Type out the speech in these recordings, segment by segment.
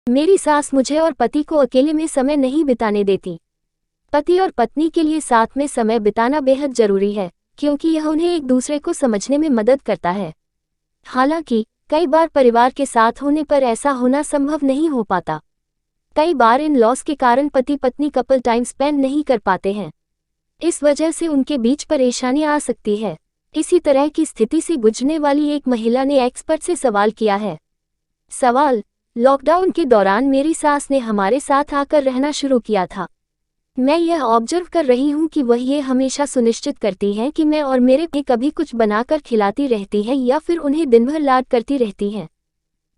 मेरी सास मुझे और पति को अकेले में समय नहीं बिताने देती। पति और पत्नी के लिए साथ में समय बिताना बेहद जरूरी है, क्योंकि यह उन्हें एक दूसरे को समझने में मदद करता है। हालांकि कई बार परिवार के साथ होने पर ऐसा होना संभव नहीं हो पाता। कई बार इन लॉस के कारण पति पत्नी कपल टाइम स्पेंड नहीं कर पाते हैं। इस वजह से उनके बीच परेशानी आ सकती है। इसी तरह की स्थिति से गुजरने वाली एक महिला ने एक्सपर्ट से सवाल किया है। सवाल: लॉकडाउन के दौरान मेरी सास ने हमारे साथ आकर रहना शुरू किया था। मैं यह ऑब्जर्व कर रही हूँ कि वह ये हमेशा सुनिश्चित करती हैं कि मैं और मेरे पे कभी कुछ बनाकर खिलाती रहती है या फिर उन्हें दिन भर लाड करती रहती हैं।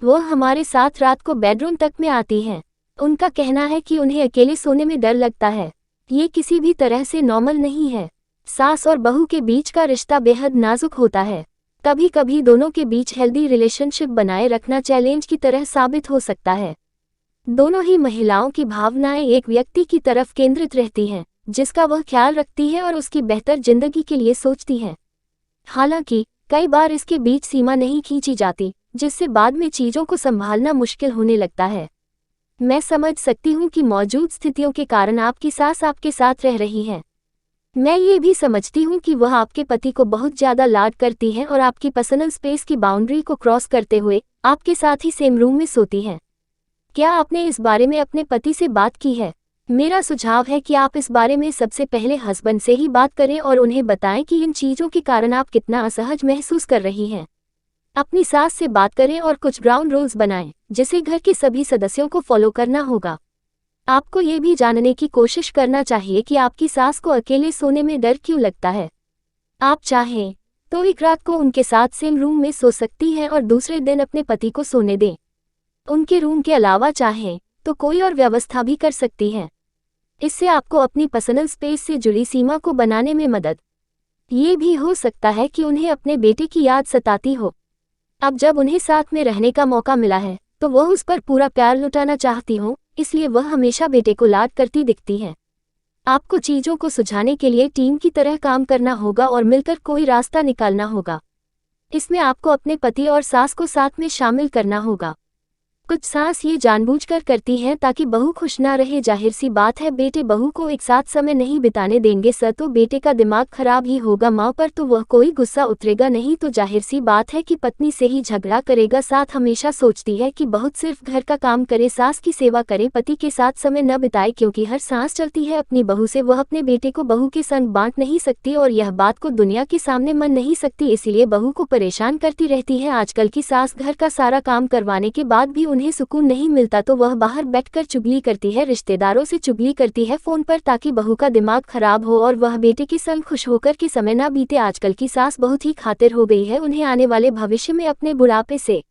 वह हमारे साथ रात को बेडरूम तक में आती हैं। उनका कहना है कि उन्हें अकेले सोने में डर लगता है। ये किसी भी तरह से नॉर्मल नहीं है। सास और बहू के बीच का रिश्ता बेहद नाजुक होता है। कभी कभी दोनों के बीच हेल्दी रिलेशनशिप बनाए रखना चैलेंज की तरह साबित हो सकता है। दोनों ही महिलाओं की भावनाएं एक व्यक्ति की तरफ केंद्रित रहती हैं, जिसका वह ख्याल रखती है और उसकी बेहतर जिंदगी के लिए सोचती हैं। हालांकि कई बार इसके बीच सीमा नहीं खींची जाती, जिससे बाद में चीजों को संभालना मुश्किल होने लगता है। मैं समझ सकती हूँ कि मौजूद स्थितियों के कारण आपकी सास आपके साथ रह रही है। मैं ये भी समझती हूँ कि वह आपके पति को बहुत ज़्यादा लाड करती हैं और आपकी पर्सनल स्पेस की बाउंड्री को क्रॉस करते हुए आपके साथ ही सेम रूम में सोती हैं। क्या आपने इस बारे में अपने पति से बात की है? मेरा सुझाव है कि आप इस बारे में सबसे पहले हस्बैंड से ही बात करें और उन्हें बताएं कि इन चीज़ों के कारण आप कितना असहज महसूस कर रही हैं। अपनी सास से बात करें और कुछ ग्राउंड रूल्स बनाएं, जिसे घर के सभी सदस्यों को फॉलो करना होगा। आपको ये भी जानने की कोशिश करना चाहिए कि आपकी सास को अकेले सोने में डर क्यों लगता है। आप चाहें तो एक रात को उनके साथ सेम रूम में सो सकती हैं और दूसरे दिन अपने पति को सोने दें। उनके रूम के अलावा चाहें तो कोई और व्यवस्था भी कर सकती हैं। इससे आपको अपनी पर्सनल स्पेस से जुड़ी सीमा को बनाने में मदद। ये भी हो सकता है कि उन्हें अपने बेटे की याद सताती हो। अब जब उन्हें साथ में रहने का मौका मिला है तो वह उस पर पूरा प्यार लुटाना चाहती हो, इसलिए वह हमेशा बेटे को लाड करती दिखती हैं। आपको चीज़ों को सुलझाने के लिए टीम की तरह काम करना होगा और मिलकर कोई रास्ता निकालना होगा। इसमें आपको अपने पति और सास को साथ में शामिल करना होगा। कुछ सास ये जानबूझकर करती हैं ताकि बहू खुश ना रहे। जाहिर सी बात है, बेटे बहू को एक साथ समय नहीं बिताने देंगे सर तो बेटे का दिमाग खराब ही होगा। माँ पर तो वह कोई गुस्सा उतरेगा नहीं, तो जाहिर सी बात है कि पत्नी से ही झगड़ा करेगा। साथ हमेशा सोचती है कि बहुत सिर्फ घर का काम करे, सास की सेवा करे, पति के साथ समय न बिताए, क्योंकि हर सांस चलती है अपनी बहू से। वह अपने बेटे को बहू के संग बांट नहीं सकती और यह बात को दुनिया के सामने मन नहीं सकती, इसीलिए बहू को परेशान करती रहती है। आजकल की सास घर का सारा काम करवाने के बाद भी उन्हें सुकून नहीं मिलता तो वह बाहर बैठकर चुगली करती है, रिश्तेदारों से चुगली करती है फोन पर, ताकि बहू का दिमाग खराब हो और वह बेटे के संग खुश होकर के समय ना बीते। आजकल की सास बहुत ही खातिर हो गई है। उन्हें आने वाले भविष्य में अपने बुढ़ापे से